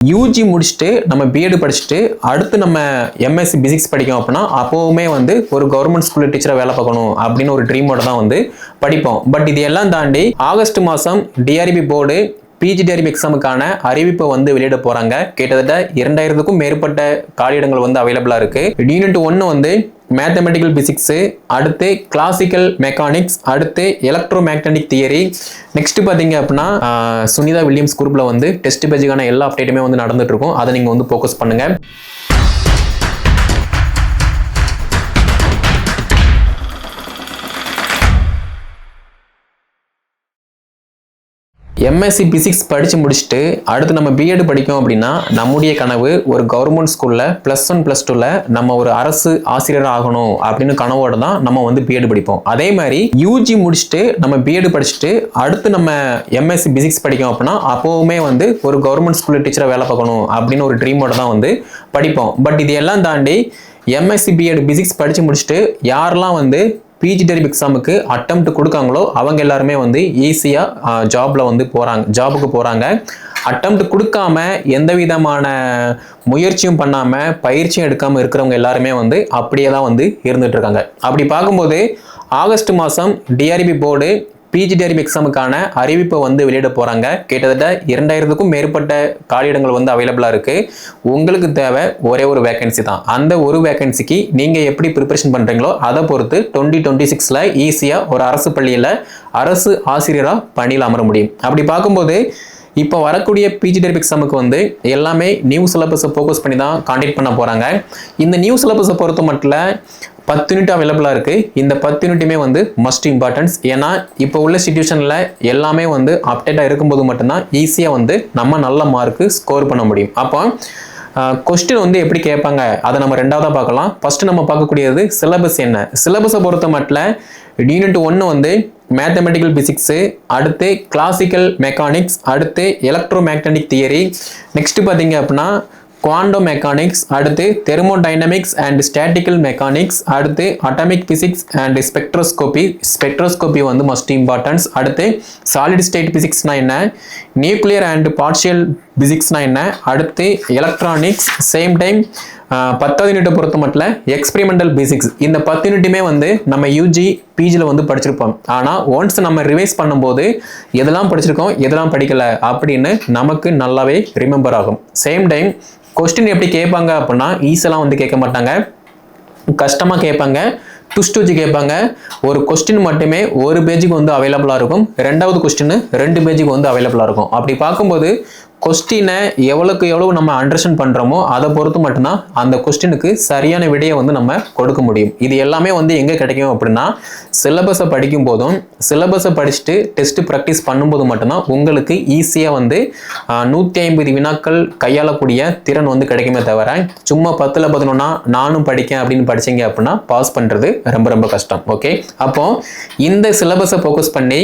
UG முடிச்சுட்டு நம்ம BEd படிச்சுட்டு அடுத்து நம்ம எம்எஸ்சி பிசிக்ஸ் படிக்கும் அப்படின்னா அப்போவுமே வந்து ஒரு கவர்மெண்ட் ஸ்கூல் டீச்சரா வேலை பார்க்கணும் அப்படின்னு ஒரு ட்ரீமோட தான் வந்து படிப்போம். பட் இது எல்லாம் தாண்டி ஆகஸ்ட் மாதம் டிஆர்பி போர்டு பிஜிடிஆர்பி எக்ஸாமுக்கான அறிவிப்பை வந்து வெளியிட போறாங்க. கிட்டத்தட்ட 2000க்கும் மேற்பட்ட காலியிடங்கள் வந்து அவைலபிளா இருக்கு. யூனிட் 1 வந்து மேத்தமெட்டிக்கல் பிசிக்ஸ், அடுத்து கிளாசிக்கல் மெக்கானிக்ஸ், அடுத்து எலக்ட்ரோ மேக்னடிக் தியரி. நெக்ஸ்ட் பாத்தீங்க அப்படின்னா சுனிதா வில்லியம்ஸ் குரூப்ல வந்து டெஸ்ட் பேஜுக்கான எல்லா அப்டேட்டுமே வந்து நடந்துட்டு இருக்கும். அதை நீங்க வந்து ஃபோக்கஸ் பண்ணுங்க. எம்எஸ்சி பிசிக்ஸ் படித்து முடிச்சுட்டு அடுத்து நம்ம பிஎட் படிக்கும் அப்படின்னா நம்முடைய கனவு ஒரு கவர்மெண்ட் ஸ்கூலில் +1 +2ல் நம்ம ஒரு அரசு ஆசிரியர் ஆகணும் அப்படின்னு கனவோட தான் நம்ம வந்து பிஎட் படிப்போம். அதே மாதிரி யூஜி முடிச்சுட்டு நம்ம பிஎட் படிச்சுட்டு அடுத்து நம்ம எம்எஸ்சி பிசிக்ஸ் படிக்கும் அப்படின்னா அப்போவுமே வந்து ஒரு கவர்மெண்ட் ஸ்கூலில் டீச்சராக வேலை பார்க்கணும் அப்படின்னு ஒரு ட்ரீமோட தான் வந்து படிப்போம். பட் இது எல்லாம் தாண்டி எம்எஸ்சி பிஎட் பிசிக்ஸ் படித்து முடிச்சுட்டு யாரெல்லாம் வந்து பிஜிடிஆர்பி எக்ஸாமுக்கு அட்டெம்ப்ட் கொடுக்காங்களோ அவங்க எல்லாருமே வந்து ஈஸியாக ஜாபுக்கு போகிறாங்க. அட்டெம்ப்ட் கொடுக்காம எந்த விதமான முயற்சியும் பண்ணாமல் பயிற்சியும் எடுக்காமல் இருக்கிறவங்க எல்லாருமே வந்து அப்படியே தான் வந்து இருந்துட்டு இருக்காங்க. அப்படி பார்க்கும்போது ஆகஸ்ட் மாதம் டிஆர்பி போர்டு பிஜிடிஆர்பி எக்ஸாமுக்கான அறிவிப்பை வந்து வெளியிட போகிறாங்க. கிட்டத்தட்ட 2000க்கும் மேற்பட்ட காலியிடங்கள் வந்து அவைலபிளாக இருக்குது. உங்களுக்கு தேவை ஒரே ஒரு வேகன்சி தான். அந்த ஒரு வேகன்சிக்கு நீங்கள் எப்படி ப்ரிப்பரேஷன் பண்ணுறீங்களோ அதை பொறுத்து 2026ல் ஈஸியாக ஒரு அரசு பள்ளியில் அரசு ஆசிரியராக பணியில் அமர முடியும். அப்படி பார்க்கும்போது இப்போ வரக்கூடிய பிஜிடிஆர்பி எக்ஸாமுக்கு வந்து எல்லாமே நியூ சிலபஸை ஃபோக்கஸ் பண்ணி தான் காண்டக்ட் பண்ண போகிறாங்க. இந்த நியூ சிலபஸை பொறுத்த மட்டும் 10 யூனிட் அவைலபிளாக இருக்குது. இந்த 10 யூனிட்டுமே வந்து மஸ்ட் இம்பார்ட்டன்ஸ். ஏன்னா இப்போ உள்ள சிச்சுவேஷனில் எல்லாமே வந்து அப்டேட்டாக இருக்கும்போது மட்டும்தான் ஈஸியாக வந்து நம்ம நல்ல மார்க்கு ஸ்கோர் பண்ண முடியும். அப்போ கொஸ்டின் வந்து எப்படி கேட்பாங்க அதை நம்ம ரெண்டாவதாக பார்க்கலாம். ஃபர்ஸ்ட் நம்ம பார்க்கக்கூடியது சிலபஸ் என்ன. சிலபஸை பொறுத்த மட்டும் யூனிட் 1 வந்து மேத்தமெட்டிக்கல் பிசிக்ஸு, அடுத்து கிளாசிக்கல் மெக்கானிக்ஸ், அடுத்து எலக்ட்ரோ மேக்னடிக் தியரி. நெக்ஸ்ட் பார்த்தீங்க அப்படின்னா குவாண்டம் மெக்கானிக்ஸ், அடுத்து தெர்மோடைனமிக்ஸ் அண்ட் ஸ்டாட்டிக்கல் மெக்கானிக்ஸ், அடுத்து அட்டாமிக் பிசிக்ஸ் அண்ட் ஸ்பெக்ட்ரோஸ்கோபி வந்து மஸ்ட் இம்பார்ட்டன்ஸ். அடுத்து சாலிட் ஸ்டேட் பிசிக்ஸ்னா என்ன, நியூக்ளியர் அண்ட் பார்ஷியல் பிசிக்ஸ்னா என்ன, அடுத்து எலக்ட்ரானிக்ஸ். சேம் டைம் 10வது யூனிட்டை பொறுத்த மட்டும் எக்ஸ்பெரிமெண்டல் பிசிக்ஸ். இந்த 10 யூனிட்டுமே வந்து நம்ம யூஜி பிஜியில் வந்து படிச்சிருப்போம். ஆனால் ஒன்ஸ் நம்ம ரிவைஸ் பண்ணும்போது எதெல்லாம் படிச்சிருக்கோம் எதெல்லாம் படிக்கல அப்படின்னு நமக்கு நல்லாவே ரிமெம்பர் ஆகும். சேம் டைம் கொஸ்டின் எப்படி கேட்பாங்க அப்படின்னா ஈஸியெல்லாம் வந்து கேட்க மாட்டாங்க, கஷ்டமாக கேட்பாங்க, ட்விஸ்ட் வச்சு கேட்பாங்க. ஒரு கொஸ்டின் மட்டுமே ஒரு பேஜுக்கு வந்து அவைலபிளாக இருக்கும், 2வது கொஸ்டின் 2 பேஜுக்கு வந்து அவைலபிளாக இருக்கும். அப்படி பார்க்கும்போது கொஸ்டினை எவ்வளோக்கு எவ்வளவு நம்ம அண்டர்ஸ்டாண்ட் பண்ணுறோமோ அதை பொறுத்து மட்டும்தான் அந்த கொஸ்டினுக்கு சரியான விடையை வந்து நம்ம கொடுக்க முடியும். இது எல்லாமே வந்து எங்கே கிடைக்கும் அப்படின்னா சிலபஸை படிக்கும் போதும் சிலபஸை படிச்சுட்டு டெஸ்ட் ப்ராக்டிஸ் பண்ணும்போது மட்டும்தான் உங்களுக்கு ஈஸியாக வந்து 150 வினாக்கள் கையாளக்கூடிய திறன் வந்து கிடைக்குமே தவிர சும்மா 10ல் 11 நானும் படிக்கேன் அப்படின்னு படிச்சீங்க அப்படின்னா பாஸ் பண்ணுறது ரொம்ப ரொம்ப கஷ்டம். ஓகே, அப்போ இந்த சிலபஸை ஃபோக்கஸ் பண்ணி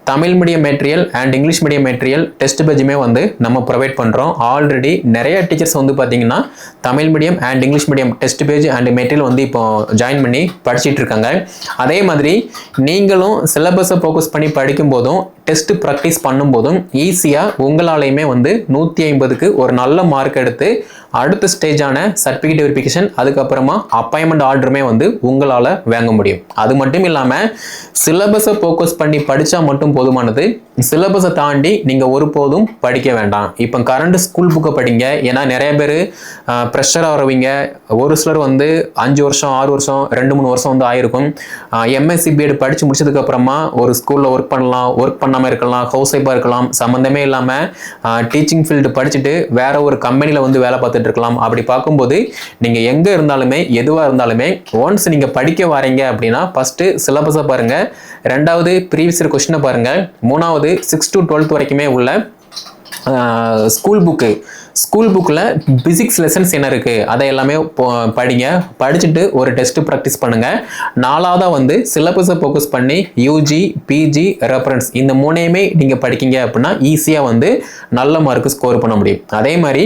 Tamil medium material and English medium material test பேஜுமே வந்து நம்ம ப்ரொவைட் பண்ணுறோம். ஆல்ரெடி நிறைய டீச்சர்ஸ் வந்து பார்த்தீங்கன்னா Tamil medium and English medium test page and material வந்து இப்போ ஜாயின் பண்ணி படிச்சுட்டு இருக்காங்க. அதே மாதிரி நீங்களும் சிலபஸை ஃபோக்கஸ் பண்ணி படிக்கும் போதும் டெஸ்ட் ப்ராக்டிஸ் பண்ணும்போதும் ஈஸியாக உங்களாலையுமே வந்து 150க்கு ஒரு நல்ல மார்க் எடுத்து அடுத்த ஸ்டேஜான சர்டிஃபிகேட் வெரிஃபிகேஷன் அதுக்கப்புறமா அப்பாயின்மெண்ட் ஆர்டருமே வந்து உங்களால் வாங்க முடியும். அது மட்டும் இல்லாமல் சிலபஸை ஃபோக்கஸ் பண்ணி படித்தா மட்டும் போதுமானது. சிலபஸை தாண்டி நீங்கள் ஒருபோதும் படிக்க வேண்டாம். இப்போ கரண்ட் ஸ்கூல் புக்கை படிங்க. ஏன்னா நிறைய பேர் ப்ரெஷராக வரவங்க, ஒரு சிலர் வந்து 5 வருஷம் 6 வருஷம் 2-3 வருஷம் வந்து ஆயிருக்கும். எம்எஸ்சி பிஎட் படித்து முடிச்சதுக்கப்புறமா ஒரு ஸ்கூலில் ஒர்க் பண்ணலாம், ஒர்க் பண்ணாமல் இருக்கலாம், ஹவுஸ் ஒய்ஃபாக இருக்கலாம், சம்மந்தமே இல்லாமல் டீச்சிங் ஃபீல்டு படிச்சுட்டு வேற ஒரு கம்பெனியில் வந்து வேலை பார்த்துட்டு இருக்கலாம். அப்படி பார்க்கும்போது நீங்கள் எங்கே இருந்தாலுமே எதுவாக இருந்தாலுமே ஒன்ஸ் நீங்கள் படிக்க வரீங்க அப்படின்னா ஃபஸ்ட்டு சிலபஸை பாருங்கள், 2வது ப்ரீவியஸ் இயர் கொஸ்டினை பாருங்கள், 3வது 6 to 12 வரைக்குமே உள்ள ஸ்கூல் புக்கில் பிசிக்ஸ் லெசன்ஸ் என்ன இருக்குது அதை எல்லாமே படிங்க. படிச்சுட்டு ஒரு டெஸ்ட் ப்ராக்டிஸ் பண்ணுங்கள். 4வதாக வந்து சிலபஸை ஃபோக்கஸ் பண்ணி யூஜி பிஜி ரெஃபரன்ஸ் இந்த 3யுமே நீங்கள் படிக்கிங்க அப்படின்னா ஈஸியாக வந்து நல்ல மார்க்கு ஸ்கோர் பண்ண முடியும். அதே மாதிரி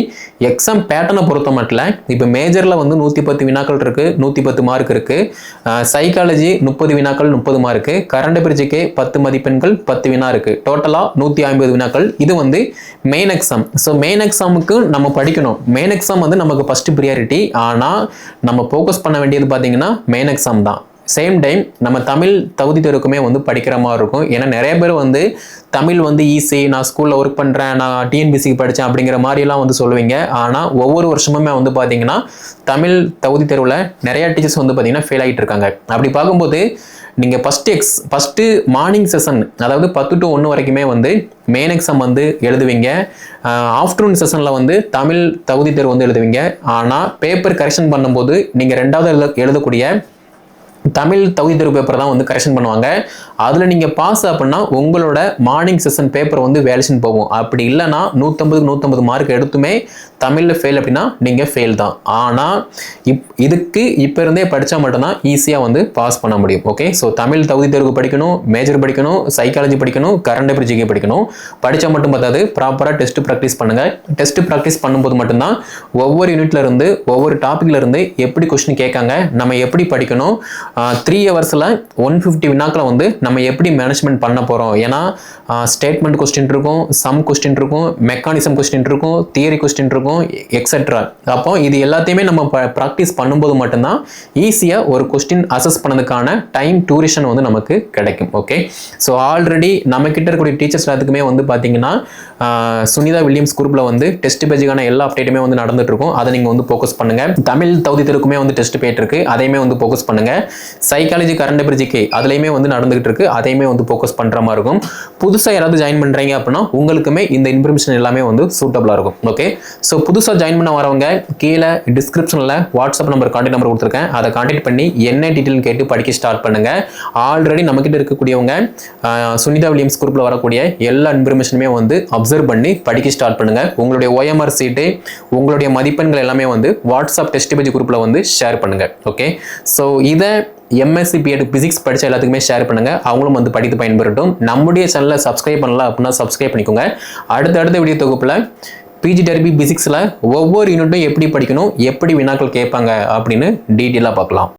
எக்ஸாம் பேட்டர்னை பொறுத்த மட்டும் இப்போ மேஜரில் வந்து 110 வினாக்கள் இருக்குது, 110 மார்க் இருக்குது. சைக்காலஜி 30 வினாக்கள் 30 மார்க்கு, கரண்ட் பிரிட்ஜுக்கு 10 மதிப்பெண்கள் 10 வினா இருக்குது. டோட்டலாக 150 வினாக்கள். இது வந்து மெயின் எக்ஸாம். ஸோ மெயின் எக்ஸாமுக்கு நம்ம படிக்கணும். மெயின் எக்ஸாம் வந்து நமக்கு ஃபர்ஸ்ட் ப்ரியாரிட்டி. ஆனால் நம்ம ஃபோக்கஸ் பண்ண வேண்டியது பார்த்தீங்கன்னா மெயின் எக்ஸாம் தான். சேம் டைம் நம்ம தமிழ் தகுதி தேர்வுக்குமே வந்து படிக்கிற மாதிரி இருக்கும். ஏன்னா நிறைய பேர் வந்து தமிழ் வந்து ஈஸி, நான் ஸ்கூலில் ஒர்க் பண்ணுறேன், நான் டிஎன்பிசிக்கு படித்தேன் அப்படிங்கிற மாதிரிலாம் வந்து சொல்லுவீங்க. ஆனால் ஒவ்வொரு வருஷமுமே வந்து பார்த்தீங்கன்னா தமிழ் தகுதி தேர்வில் நிறையா டீச்சர்ஸ் வந்து பார்த்தீங்கன்னா ஃபெயில் ஆகிட்டு இருக்காங்க. அப்படி பார்க்கும்போது நீங்கள் ஃபஸ்ட்டு மார்னிங் செஷன், அதாவது 10 to 1 வரைக்குமே வந்து மெயின் எக்ஸாம் வந்து எழுதுவீங்க. ஆஃப்டர்நூன் செஷனில் வந்து தமிழ் தகுதி தேர்வு வந்து எழுதுவீங்க. ஆனால் பேப்பர் கரெக்ஷன் பண்ணும்போது நீங்கள் ரெண்டாவது எழுதக்கூடிய தமிழ் தகுதி தேர்வு பேப்பர் தான் வந்து கரெக்ஷன் பண்ணுவாங்க. அதில் நீங்கள் பாஸ் அப்படின்னா உங்களோட மார்னிங் செஷன் பேப்பர் வந்து வேலிஷன் போகும். அப்படி இல்லைன்னா 150 மார்க் எடுத்துமே தமிழில் ஃபெயில் அப்படின்னா நீங்கள் ஃபெயில் தான். ஆனால் இதுக்கு இப்போ இருந்தே படித்தா மட்டும்தான் ஈஸியாக வந்து பாஸ் பண்ண முடியும். ஓகே, ஸோ தமிழ் தகுதி தேர்வு படிக்கணும், மேஜர் படிக்கணும், சைக்காலஜி படிக்கணும், கரண்ட் அஃபேர்ஸ் ஜிகே படிக்கணும். படித்தா மட்டும் பார்த்தாது, ப்ராப்பராக டெஸ்ட் ப்ராக்டிஸ் பண்ணுங்கள். டெஸ்ட் ப்ராக்டிஸ் பண்ணும்போது மட்டும்தான் ஒவ்வொரு யூனிட்ல இருந்து ஒவ்வொரு டாப்பிக்ல இருந்து எப்படி கொஸ்டின் கேட்காங்க, நம்ம எப்படி படிக்கணும், 3 ஹவர்ஸில் 150 வினாக்களை வந்து நம்ம எப்படி மேனேஜ்மெண்ட் பண்ண போகிறோம். ஏன்னா ஸ்டேட்மெண்ட் கொஸ்டின் இருக்கும், சம் கொஸ்டின் இருக்கும், மெக்கானிசம் கொஸ்டின் இருக்கும், தியரி கொஸ்டின் இருக்கும், எக்ஸெட்ரா. அப்போ இது எல்லாத்தையுமே நம்ம ப்ராக்டிஸ் பண்ணும்போது மட்டும்தான் ஈஸியாக ஒரு கொஸ்டின் அசஸ் பண்ணதுக்கான டைம் டூரேஷன் வந்து நமக்கு கிடைக்கும். ஓகே, ஸோ ஆல்ரெடி நம்ம கிட்ட இருக்கக்கூடிய டீச்சர்ஸ் எல்லாத்துக்குமே வந்து பார்த்தீங்கன்னா சுனிதா வில்லியம்ஸ் குரூப்பில் வந்து டெஸ்ட் பேஜுக்கான எல்லா அப்டேட்டுமே வந்து நடந்துட்டு இருக்கும். அதை நீங்கள் வந்து ஃபோக்கஸ் பண்ணுங்கள். தமிழ் தகுதி தேர்வுக்குமே வந்து டெஸ்ட் போயிட்டு இருக்கு, அதையுமே வந்து ஃபோக்கஸ் பண்ணுங்கள். சைக்காலஜி கரண்ட் அஃபேர்ஸ் ஜிகே அதுலையுமே வந்து நடந்துகிட்டு இருக்கு, அதையுமே வந்து ஃபோக்கஸ் பண்ணுற மாதிரி இருக்கும். புதுசாக யாராவது ஜாயின் பண்ணுறீங்க அப்படின்னா உங்களுக்குமே இந்த இன்ஃபர்மேஷன் எல்லாமே வந்து சூட்டபிளாக இருக்கும். ஓகே, ஸோ புதுசாக ஜாயின் பண்ண வரவங்க கீழே டிஸ்கிரிப்ஷனில் வாட்ஸ்அப் நம்பர், கான்டாக்ட் நம்பர் கொடுத்துருக்கேன். அதை கான்டாக்ட் பண்ணி என்ன டீட்டெயில் கேட்டு படிக்க ஸ்டார்ட் பண்ணுங்க. ஆல்ரெடி நம்மக்கிட்ட இருக்கக்கூடியவங்க சுனிதா வில்லியம்ஸ் குரூப்பில் வரக்கூடிய எல்லா இன்ஃபர்மேஷனுமே வந்து அப்சர்வ் பண்ணி படிக்க ஸ்டார்ட் பண்ணுங்க. உங்களுடைய OMR சீட்டு, உங்களுடைய மதிப்பெண்கள் எல்லாமே வந்து வாட்ஸ்அப் டெஸ்ட் பேஜ் குரூப்பில் வந்து ஷேர் பண்ணுங்க. ஓகே, ஸோ இதை MSc B.Ed பிசிக்ஸ் படித்த எல்லாத்துக்குமே ஷேர் பண்ணுங்க, அவங்களும் வந்து படித்து பயன்பெறட்டும். நம்முடைய சேனலை சப்ஸ்கிரைப் பண்ணல அப்படின்னா சப்ஸ்கிரைப் பண்ணிக்கோங்க. அடுத்த வீடியோ தொகுப்பில் PGDRB பிசிக்ஸில் ஒவ்வொரு யூனிட்டும் எப்படி படிக்கணும், எப்படி வினாக்கள் கேட்பாங்க அப்படின்னு டீட்டெயிலாக பார்க்கலாம்.